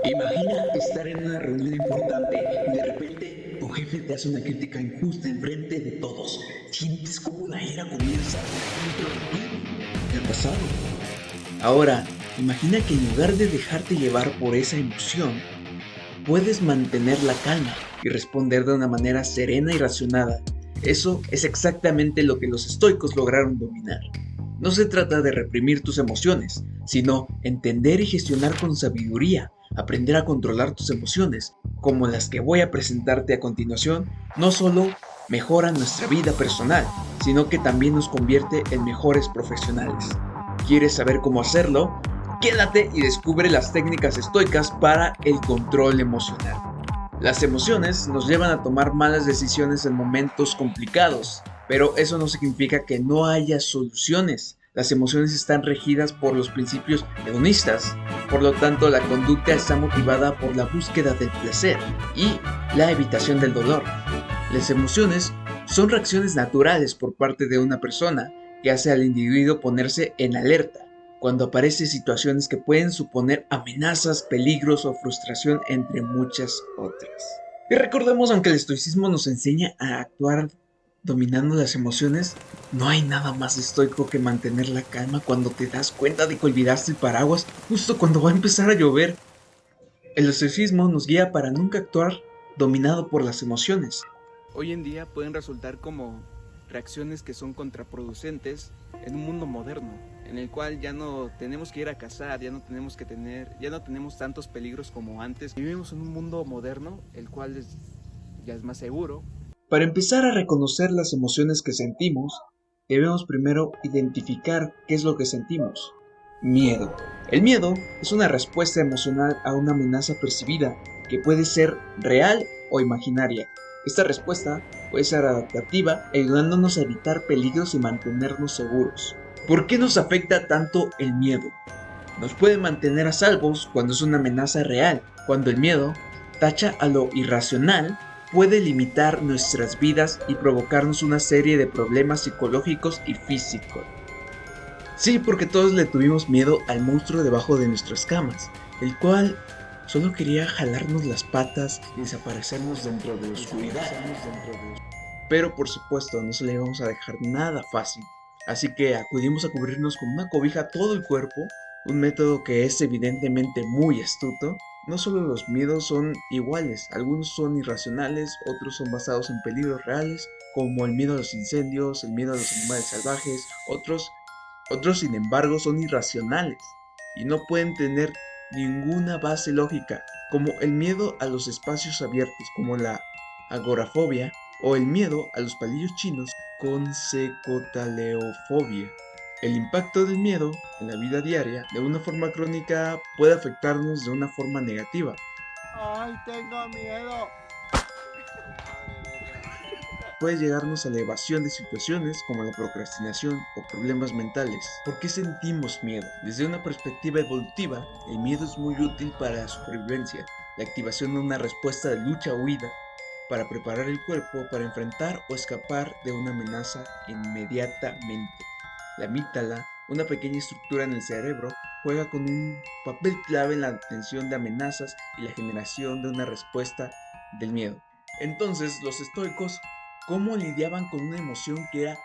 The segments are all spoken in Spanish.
Imagina estar en una reunión importante y de repente tu jefe te hace una crítica injusta enfrente de todos. Sientes como la ira comienza dentro de ti. ¿Te ha pasado? Ahora, imagina que en lugar de dejarte llevar por esa emoción, puedes mantener la calma y responder de una manera serena y racionada. Eso es exactamente lo que los estoicos lograron dominar. No se trata de reprimir tus emociones, sino entender y gestionar con sabiduría, aprender a controlar tus emociones, como las que voy a presentarte a continuación, no solo mejora nuestra vida personal, sino que también nos convierte en mejores profesionales. ¿Quieres saber cómo hacerlo? Quédate y descubre las técnicas estoicas para el control emocional. Las emociones nos llevan a tomar malas decisiones en momentos complicados, pero eso no significa que no haya soluciones. Las emociones están regidas por los principios hedonistas, por lo tanto la conducta está motivada por la búsqueda del placer y la evitación del dolor. Las emociones son reacciones naturales por parte de una persona que hace al individuo ponerse en alerta cuando aparecen situaciones que pueden suponer amenazas, peligros o frustración, entre muchas otras. Y recordemos, aunque el estoicismo nos enseña a actuar dominando las emociones, no hay nada más estoico que mantener la calma cuando te das cuenta de que olvidaste el paraguas justo cuando va a empezar a llover. El estoicismo nos guía para nunca actuar dominado por las emociones. Hoy en día pueden resultar como reacciones que son contraproducentes en un mundo moderno, en el cual ya no tenemos que ir a cazar, ya no tenemos tantos peligros como antes. Vivimos en un mundo moderno, el cual ya es más seguro. Para empezar a reconocer las emociones que sentimos, debemos primero identificar qué es lo que sentimos. Miedo. El miedo es una respuesta emocional a una amenaza percibida que puede ser real o imaginaria. Esta respuesta puede ser adaptativa, ayudándonos a evitar peligros y mantenernos seguros. ¿Por qué nos afecta tanto el miedo? Nos puede mantener a salvos cuando es una amenaza real. Cuando el miedo tacha a lo irracional, puede limitar nuestras vidas y provocarnos una serie de problemas psicológicos y físicos. Sí, porque todos le tuvimos miedo al monstruo debajo de nuestras camas, el cual solo quería jalarnos las patas y desaparecernos dentro de la oscuridad. Pero por supuesto, no se le íbamos a dejar nada fácil. Así que acudimos a cubrirnos con una cobija todo el cuerpo, un método que es evidentemente muy astuto. No solo los miedos son iguales, algunos son irracionales, otros son basados en peligros reales, como el miedo a los incendios, el miedo a los animales salvajes, otros sin embargo son irracionales y no pueden tener ninguna base lógica, como el miedo a los espacios abiertos, como la agorafobia, o el miedo a los palillos chinos con secotaleofobia. El impacto del miedo en la vida diaria de una forma crónica puede afectarnos de una forma negativa. ¡Ay, tengo miedo! Puede llegarnos a la evasión de situaciones como la procrastinación o problemas mentales. ¿Por qué sentimos miedo? Desde una perspectiva evolutiva, el miedo es muy útil para la supervivencia, la activación de una respuesta de lucha o huida, para preparar el cuerpo para enfrentar o escapar de una amenaza inmediatamente. La amígdala, una pequeña estructura en el cerebro, juega con un papel clave en la atención de amenazas y la generación de una respuesta del miedo. Entonces, los estoicos, ¿cómo lidiaban con una emoción que era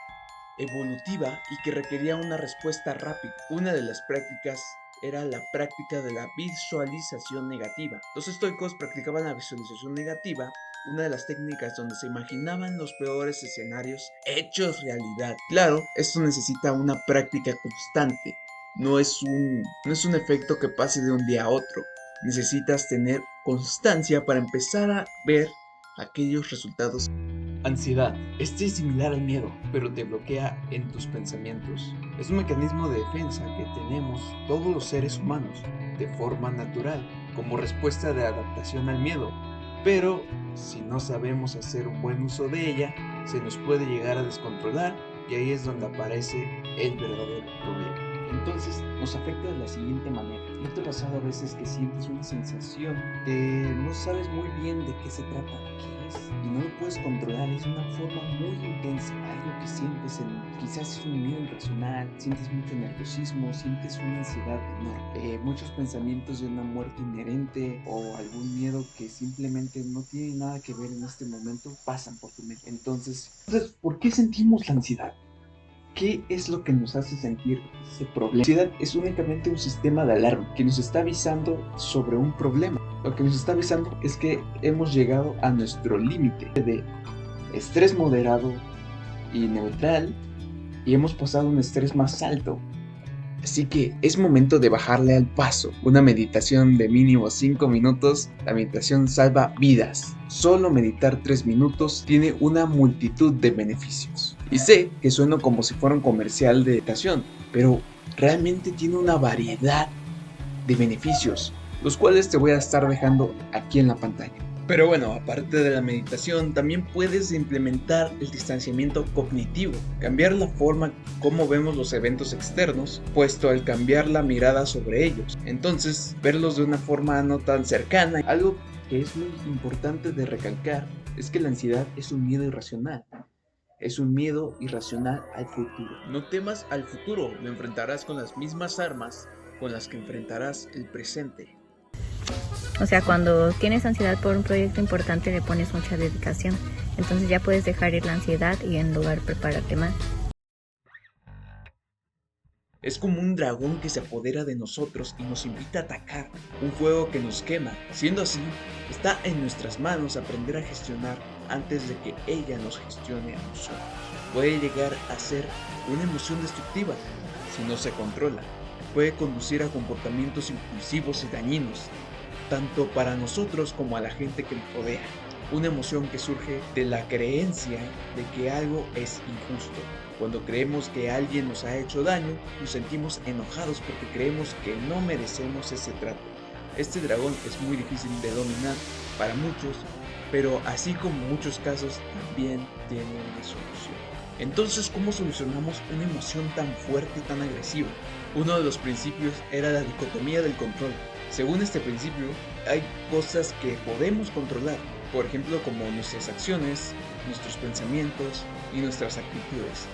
evolutiva y que requería una respuesta rápida? Una de las prácticas era la práctica de la visualización negativa. Los estoicos practicaban la visualización negativa, una de las técnicas donde se imaginaban los peores escenarios hechos realidad. Claro, esto necesita una práctica constante. No es un efecto que pase de un día a otro. Necesitas tener constancia para empezar a ver aquellos resultados. Ansiedad. Este es similar al miedo, pero te bloquea en tus pensamientos. Es un mecanismo de defensa que tenemos todos los seres humanos de forma natural, como respuesta de adaptación al miedo. Pero si no sabemos hacer un buen uso de ella, se nos puede llegar a descontrolar y ahí es donde aparece el verdadero problema. Entonces nos afecta de la siguiente manera. ¿No te ha pasado a veces que sientes una sensación de no sabes muy bien de qué se trata? ¿Qué y no lo puedes controlar. Es una forma muy intensa, algo que sientes, quizás es un miedo irracional, sientes mucho nerviosismo, sientes una ansiedad enorme, muchos pensamientos de una muerte inherente o algún miedo que simplemente no tiene nada que ver en este momento pasan por tu mente. Entonces, ¿por qué sentimos la ansiedad? ¿Qué es lo que nos hace sentir ese problema? La ansiedad es únicamente un sistema de alarma que nos está avisando sobre un problema. Lo que nos está avisando es que hemos llegado a nuestro límite de estrés moderado y neutral y hemos pasado un estrés más alto. Así que es momento de bajarle al paso. Una meditación de mínimo 5 minutos. La meditación salva vidas. Solo meditar 3 minutos tiene una multitud de beneficios. Y sé que sueno como si fuera un comercial de meditación, pero realmente tiene una variedad de beneficios, los cuales te voy a estar dejando aquí en la pantalla. Pero bueno, aparte de la meditación, también puedes implementar el distanciamiento cognitivo, cambiar la forma como vemos los eventos externos, puesto al cambiar la mirada sobre ellos. Entonces, verlos de una forma no tan cercana. Algo que es muy importante de recalcar es que la ansiedad es un miedo irracional. Es un miedo irracional al futuro. No temas al futuro, lo enfrentarás con las mismas armas con las que enfrentarás el presente. O sea, cuando tienes ansiedad por un proyecto importante le pones mucha dedicación. Entonces ya puedes dejar ir la ansiedad y en lugar prepararte más. Es como un dragón que se apodera de nosotros y nos invita a atacar, un fuego que nos quema. Siendo así, está en nuestras manos aprender a gestionar antes de que ella nos gestione a nosotros. Puede llegar a ser una emoción destructiva si no se controla. Puede conducir a comportamientos impulsivos y dañinos, tanto para nosotros como a la gente que nos rodea. Una emoción que surge de la creencia de que algo es injusto. Cuando creemos que alguien nos ha hecho daño, nos sentimos enojados porque creemos que no merecemos ese trato. Este dragón es muy difícil de dominar para muchos, pero así como en muchos casos también tiene una solución. Entonces, ¿cómo solucionamos una emoción tan fuerte y tan agresiva? Uno de los principios era la dicotomía del control. Según este principio, hay cosas que podemos controlar, por ejemplo como nuestras acciones, nuestros pensamientos y nuestras actitudes.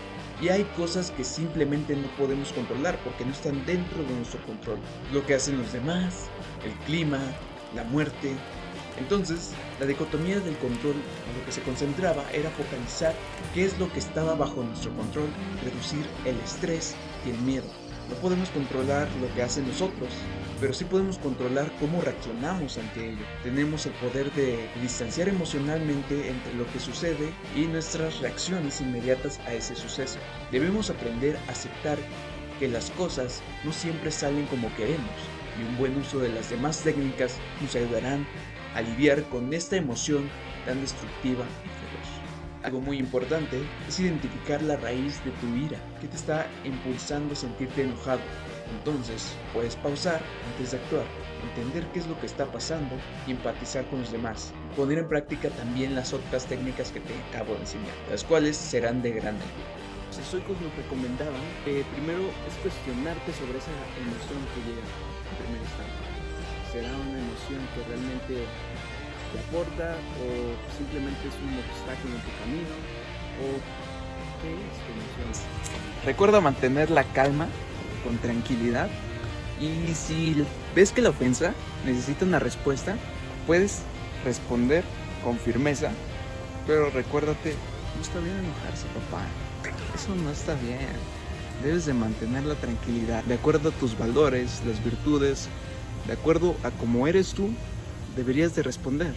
Y hay cosas que simplemente no podemos controlar porque no están dentro de nuestro control. Lo que hacen los demás, el clima, la muerte. Entonces, la dicotomía del control en lo que se concentraba era focalizar qué es lo que estaba bajo nuestro control, reducir el estrés y el miedo. No podemos controlar lo que hacen los otros, pero sí podemos controlar cómo reaccionamos ante ello. Tenemos el poder de distanciar emocionalmente entre lo que sucede y nuestras reacciones inmediatas a ese suceso. Debemos aprender a aceptar que las cosas no siempre salen como queremos, y un buen uso de las demás técnicas nos ayudarán a lidiar con esta emoción tan destructiva y feroz. Algo muy importante es identificar la raíz de tu ira, que te está impulsando a sentirte enojado. Entonces, puedes pausar antes de actuar, entender qué es lo que está pasando y empatizar con los demás. Poner en práctica también las otras técnicas que te acabo de enseñar, las cuales serán de gran ayuda. Los estoicos nos recomendaban que primero es cuestionarte sobre esa emoción que llega en primer instante. ¿Será una emoción que realmente te aporta o simplemente es un obstáculo en tu camino? ¿O qué es tu emoción? Recuerda mantener la calma con tranquilidad, y si ves que la ofensa necesita una respuesta, puedes responder con firmeza, pero recuérdate, no está bien enojarse, papá. Eso no está bien. Debes de mantener la tranquilidad de acuerdo a tus valores, las virtudes, de acuerdo a cómo eres tú, deberías de responder.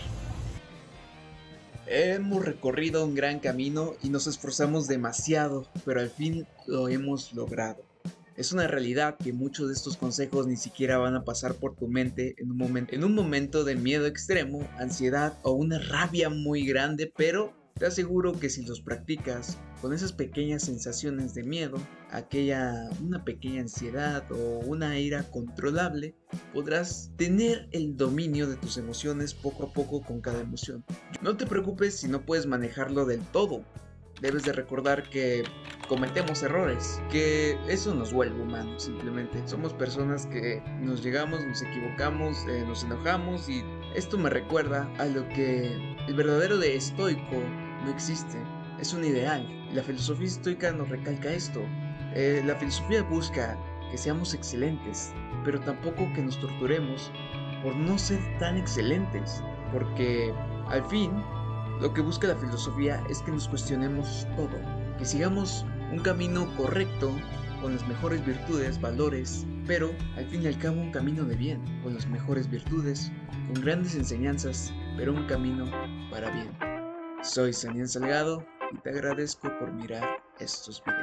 Hemos recorrido un gran camino y nos esforzamos demasiado, pero al fin lo hemos logrado. Es una realidad que muchos de estos consejos ni siquiera van a pasar por tu mente en un momento de miedo extremo, ansiedad o una rabia muy grande, pero te aseguro que si los practicas con esas pequeñas sensaciones de miedo, una pequeña ansiedad o una ira controlable, podrás tener el dominio de tus emociones poco a poco con cada emoción. No te preocupes si no puedes manejarlo del todo. Debes de recordar que cometemos errores, que eso nos vuelve humanos simplemente. Somos personas que nos llegamos, nos equivocamos, nos enojamos y Esto me recuerda a lo que el verdadero de estoico no existe, es un ideal. La filosofía estoica nos recalca esto. La filosofía busca que seamos excelentes, pero tampoco que nos torturemos por no ser tan excelentes, porque al fin lo que busca la filosofía es que nos cuestionemos todo, que sigamos un camino correcto, con las mejores virtudes, valores, pero al fin y al cabo un camino de bien, con las mejores virtudes, con grandes enseñanzas, pero un camino para bien. Soy Saniel Salgado y te agradezco por mirar estos videos.